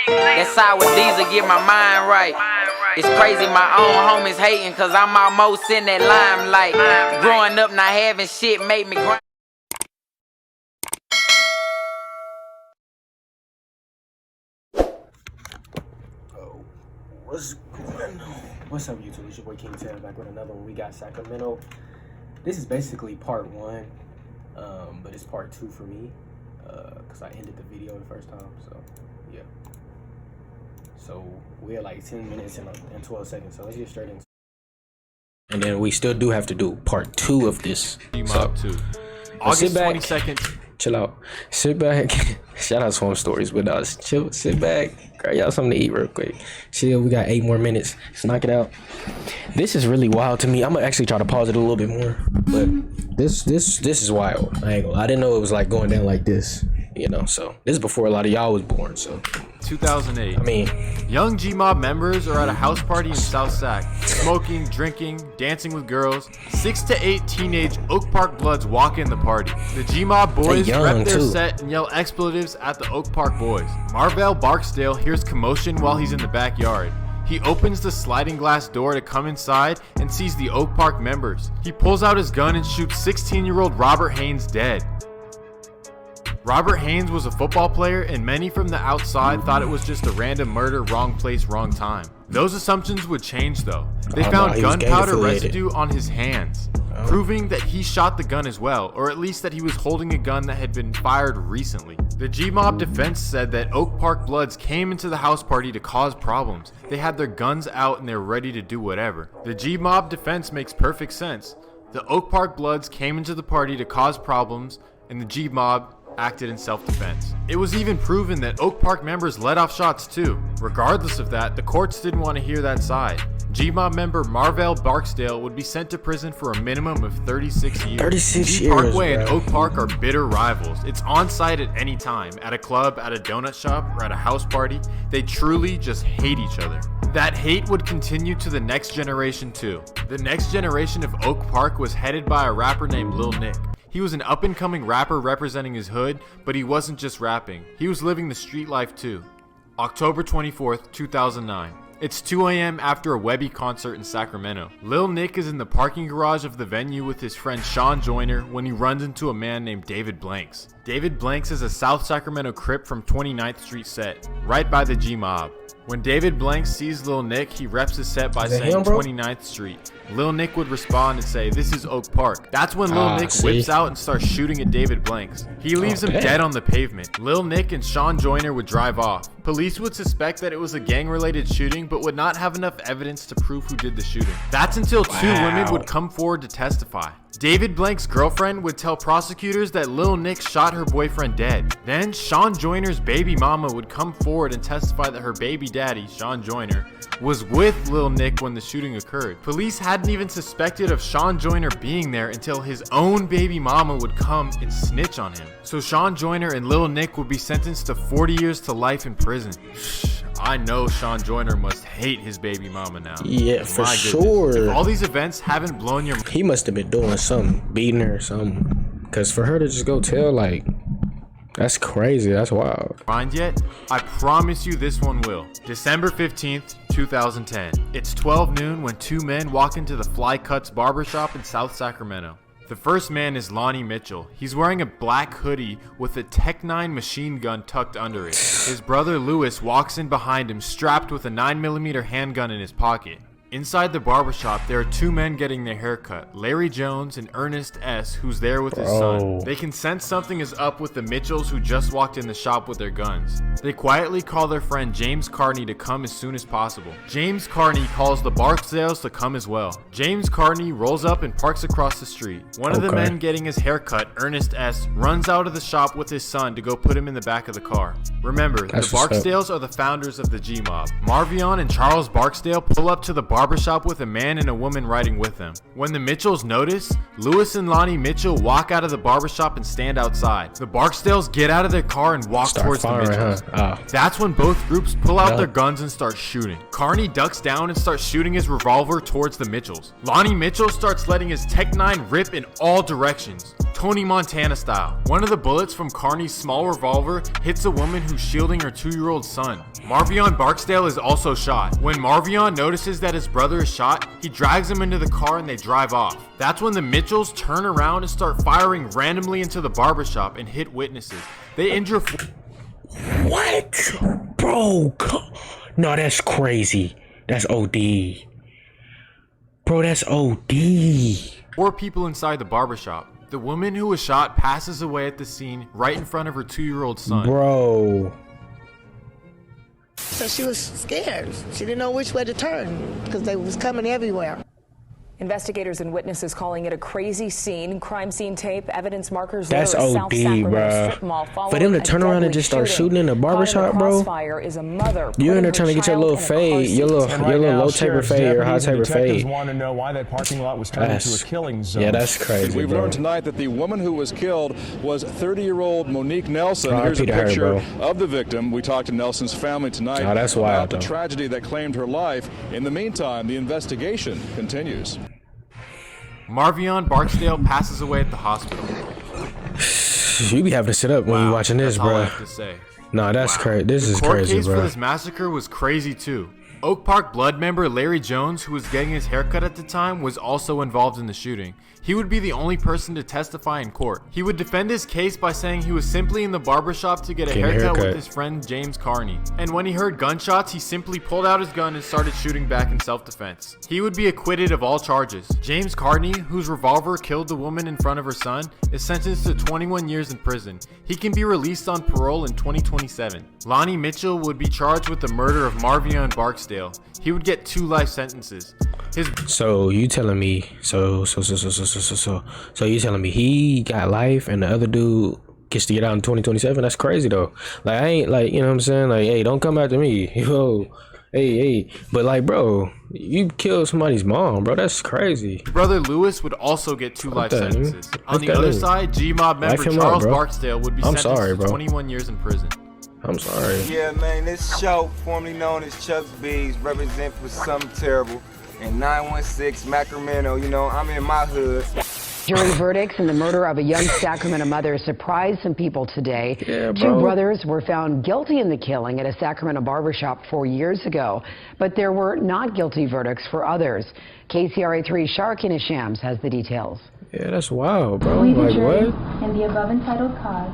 That's how with these to get my mind right. It's crazy, my own homies hating, cause I'm almost in that limelight. Growing up not having shit made me grind. What's going on? What's up, YouTube? It's your boy King Taylor back with another one. We got Sacramento. This is basically part one, but it's part two for me because I ended the video the first time. So yeah. So we're like 10 minutes and 12 seconds. So let's get straight into. And then we still do have to do part two of this. Mob 2. August 22nd. Chill out. Sit back. Shout out Swamp Stories, but chill. Sit back. Grab y'all something to eat real quick. Chill. We got 8 more minutes. Let's knock it out. This is really wild to me. I'm gonna actually try to pause it a little bit more, but this is wild. I didn't know it was like going down like this. You know, so this is before a lot of y'all was born. So 2008. I mean, young G-Mob members are at a house party in South Sac, smoking, drinking, dancing with girls. 6 to 8 teenage Oak Park Bloods walk in the party. The G-Mob boys rep their set and yell expletives at the Oak Park boys. Marvell Barksdale hears commotion while he's in the backyard. He opens the sliding glass door to come inside and sees the Oak Park members. He pulls out his gun and shoots 16-year-old Robert Haynes dead. Robert Haynes was a football player, and many from the outside thought it was just a random murder, wrong place, wrong time. Those assumptions would change though. They found gunpowder residue on his hands, proving that he shot the gun as well, or at least that he was holding a gun that had been fired recently. The G-Mob defense said that Oak Park Bloods came into the house party to cause problems. They had their guns out and they're ready to do whatever. The G-Mob defense makes perfect sense. The Oak Park Bloods came into the party to cause problems, and the G-Mob acted in self-defense. It was even proven that Oak Park members let off shots too. Regardless of that, the courts didn't want to hear that side. G-Mob member Marvell Barksdale would be sent to prison for a minimum of 36 years. 36 years, G-Parkway and Oak Park are bitter rivals. It's on site at any time, at a club, at a donut shop, or at a house party. They truly just hate each other. That hate would continue to the next generation too. The next generation of Oak Park was headed by a rapper named Lil Nick. He was an up-and-coming rapper representing his hood, but he wasn't just rapping. He was living the street life too. October 24th, 2009. It's 2 a.m. after a Webby concert in Sacramento. Lil Nick is in the parking garage of the venue with his friend Sean Joyner when he runs into a man named David Blanks. David Blanks is a South Sacramento Crip from 29th Street set, right by the G-Mob. When David Blanks sees Lil Nick, he reps his set by saying 29th Street. Lil Nick would respond and say, "This is Oak Park." That's when Lil Nick whips out and starts shooting at David Blanks. He leaves him dead on the pavement. Lil Nick and Sean Joyner would drive off. Police would suspect that it was a gang-related shooting, but would not have enough evidence to prove who did the shooting. That's until 2 women would come forward to testify. David Blank's girlfriend would tell prosecutors that Lil Nick shot her boyfriend dead. Then Sean Joyner's baby mama would come forward and testify that her baby daddy, Sean Joyner, was with Lil Nick when the shooting occurred. Police hadn't even suspected of Sean Joyner being there until his own baby mama would come and snitch on him. So Sean Joyner and Lil Nick would be sentenced to 40 years to life in prison. I know Sean Joyner must hate his baby mama now. Yeah, for sure. If all these events haven't blown your mind, he must have been doing something, beating her or something. Cause for her to just go tell, like, that's crazy. That's wild. Yet, I promise you this one will. December 15th, 2010. It's 12 noon when 2 men walk into the Fly Cuts barbershop in South Sacramento. The first man is Lonnie Mitchell. He's wearing a black hoodie with a Tech 9 machine gun tucked under it. His brother Lewis walks in behind him strapped with a 9mm handgun in his pocket. Inside the barbershop, there are 2 men getting their hair cut, Larry Jones and Ernest S., who's there with his son. They can sense something is up with the Mitchells who just walked in the shop with their guns. They quietly call their friend James Carney to come as soon as possible. James Carney calls the Barksdales to come as well. James Carney rolls up and parks across the street. One of the men getting his hair cut, Ernest S., runs out of the shop with his son to go put him in the back of the car. Remember, the Barksdales are the founders of the G-Mob. Marvion and Charles Barksdale pull up to the barbershop with a man and a woman riding with them. When the Mitchells notice, Lewis and Lonnie Mitchell walk out of the barbershop and stand outside. The Barksdales get out of their car and walk towards the Mitchells. That's when both groups pull out their guns and start shooting. Carney ducks down and starts shooting his revolver towards the Mitchells. Lonnie Mitchell starts letting his Tech 9 rip in all directions. Tony Montana style. One of the bullets from Carney's small revolver hits a woman who's shielding her 2-year-old son. Marvion Barksdale is also shot. When Marvion notices that his brother is shot, he drags him into the car and they drive off. That's when the Mitchells turn around and start firing randomly into the barbershop and hit witnesses. They injure... What? Bro, no, that's crazy. That's OD. Bro, that's OD. 4 people inside the barbershop. The woman who was shot passes away at the scene right in front of her 2-year-old son. Bro. So she was scared. She didn't know which way to turn because they was coming everywhere. Investigators and witnesses calling it a crazy scene. Crime scene tape, evidence markers. That's OD, bro. For them to turn around and just start shooting in the barbershop, bro. Is a mother you in there trying to get your little fade, your little low taper fade, your high taper fade. Want to know why that parking lot was turned into a killing zone. Yeah, that's crazy. We've learned tonight that the woman who was killed was 30-year-old Monique Nelson. Here's a picture of the victim. We talked to Nelson's family tonight about the tragedy that claimed her life. In the meantime, the investigation continues. Marvion Barksdale passes away at the hospital. You be having to sit up when you watching this, bro. All I have to say. Nah, that's crazy. This is crazy, bro. The court case for this massacre was crazy too. Oak Park Blood member Larry Jones, who was getting his haircut at the time, was also involved in the shooting. He would be the only person to testify in court. He would defend his case by saying he was simply in the barbershop to get a haircut with his friend James Carney. And when he heard gunshots, he simply pulled out his gun and started shooting back in self-defense. He would be acquitted of all charges. James Carney, whose revolver killed the woman in front of her son, is sentenced to 21 years in prison. He can be released on parole in 2027. Lonnie Mitchell would be charged with the murder of Marvion Barksdale. He would get 2 life sentences. So you telling me so you telling me he got life and the other dude gets to get out in 2027? That's crazy though. Like I ain't like, you know what I'm saying? Like, hey, don't come after me. Yo, hey. But like, bro, you killed somebody's mom, bro. That's crazy. Brother Lewis would also get 2 life sentences. On the other side, G-Mob member Charles Barksdale would be sentenced to 21 years in prison. I'm sorry. Yeah, man, this show, formerly known as Chuck's Bees, represent for something terrible. In 916 Sacramento, you know, I'm in my hood. Jury verdicts in the murder of a young Sacramento mother surprised some people today. Yeah, 2 brothers were found guilty in the killing at a Sacramento barbershop 4 years ago, but there were not guilty verdicts for others. KCRA3 Sharkin Shams has the details. Yeah, that's wild, bro. We, the like jury, what? in the above entitled cause,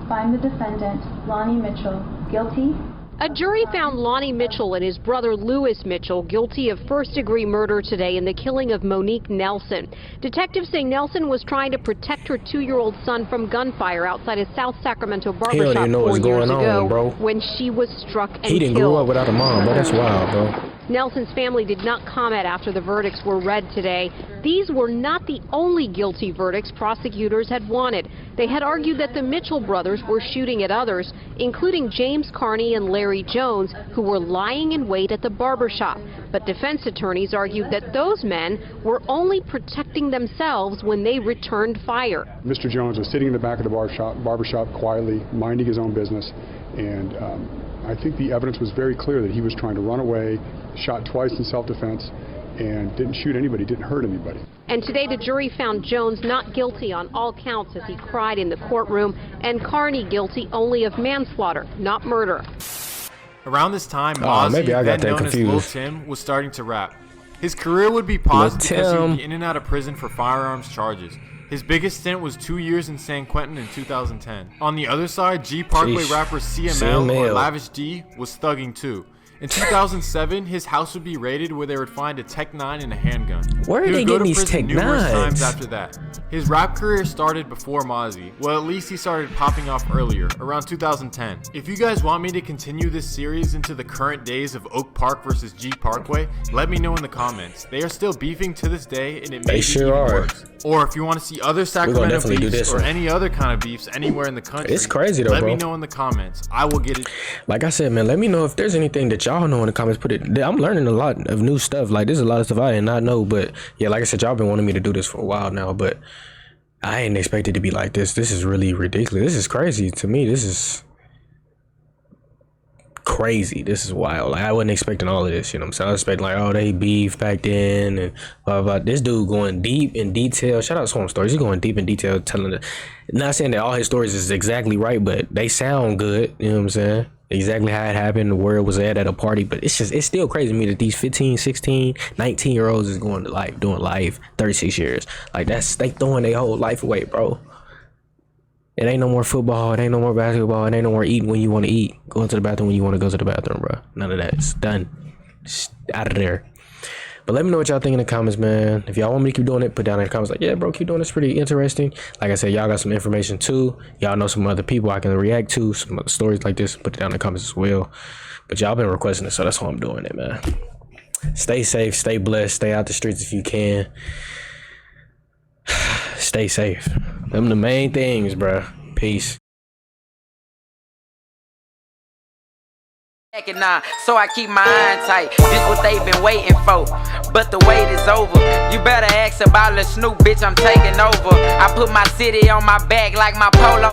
find the defendant, Lonnie Mitchell, guilty. A jury found Lonnie Mitchell and his brother Lewis Mitchell guilty of first-degree murder today in the killing of Monique Nelson. Detectives say Nelson was trying to protect her 2-year-old son from gunfire outside a South Sacramento barbershop 4 years ago when she was struck and killed. He didn't grow up without a mom, bro. That's wild, bro. Nelson's family did not comment after the verdicts were read today. These were not the only guilty verdicts prosecutors had wanted. They had argued that the Mitchell brothers were shooting at others, including James Carney and Larry Jones, who were lying in wait at the barbershop. But defense attorneys argued that those men were only protecting themselves when they returned fire. Mr. Jones was sitting in the back of the barbershop quietly, minding his own business, and I think the evidence was very clear that he was trying to run away, shot twice in self-defense, and didn't shoot anybody, didn't hurt anybody. And today the jury found Jones not guilty on all counts as he cried in the courtroom, and Carney guilty only of manslaughter, not murder. Around this time, Mozzie, then known as Lil Tim, was starting to rap. His career would be paused because he would be in and out of prison for firearms charges. His biggest stint was 2 years in San Quentin in 2010. On the other side, G-Parkway rapper CML or Lavish D was thugging too. In 2007, his house would be raided where they would find a Tech 9 and a handgun. Where are they getting these Tech 9s? Numerous times after that. His rap career started before Mozzie. Well, at least he started popping off earlier, around 2010. If you guys want me to continue this series into the current days of Oak Park versus G-Parkway, let me know in the comments. They are still beefing to this day, and it may be even worse. Or if you want to see other Sacramento beefs or any other kind of beefs anywhere in the country, it's crazy though, let me know in the comments. I will get it. Like I said, man, let me know if there's anything that y'all know in the comments. Put it. I'm learning a lot of new stuff. Like there's a lot of stuff I did not know. But yeah, like I said, y'all been wanting me to do this for a while now. But I ain't expect it to be like this. This is really ridiculous. This is crazy to me. This is crazy. crazy. This is wild. Like, I wasn't expecting all of this, you know what I'm saying? I was expecting like, oh, they beef back then and blah, blah, blah. This dude going deep in detail. Shout out Swamp Stories. He's going deep in detail, telling the, not saying that all his stories is exactly right, but they sound good, you know what I'm saying? Exactly how it happened, where it was at a party. But it's still crazy to me that these 15, 16, 19-year-olds is going to life, doing life 36 years. Like, they throwing their whole life away, bro. It ain't no more football. It ain't no more basketball. It ain't no more eating when you want to eat. Going to the bathroom when you want to go to the bathroom, bro. None of that. It's done. It's out of there. But let me know what y'all think in the comments, man. If y'all want me to keep doing it, put down in the comments like, yeah, bro, keep doing this. Pretty interesting. Like I said, y'all got some information too. Y'all know some other people I can react to, some other stories like this. Put it down in the comments as well. But y'all been requesting it, so that's why I'm doing it, man. Stay safe. Stay blessed. Stay out the streets if you can. Stay safe. Them the main things, bruh. Peace. So I keep my eye tight. This what they been waiting for, but the wait is over. You better ask about Lil Snoop, bitch, I'm taking over. I put my city on my back like my polo.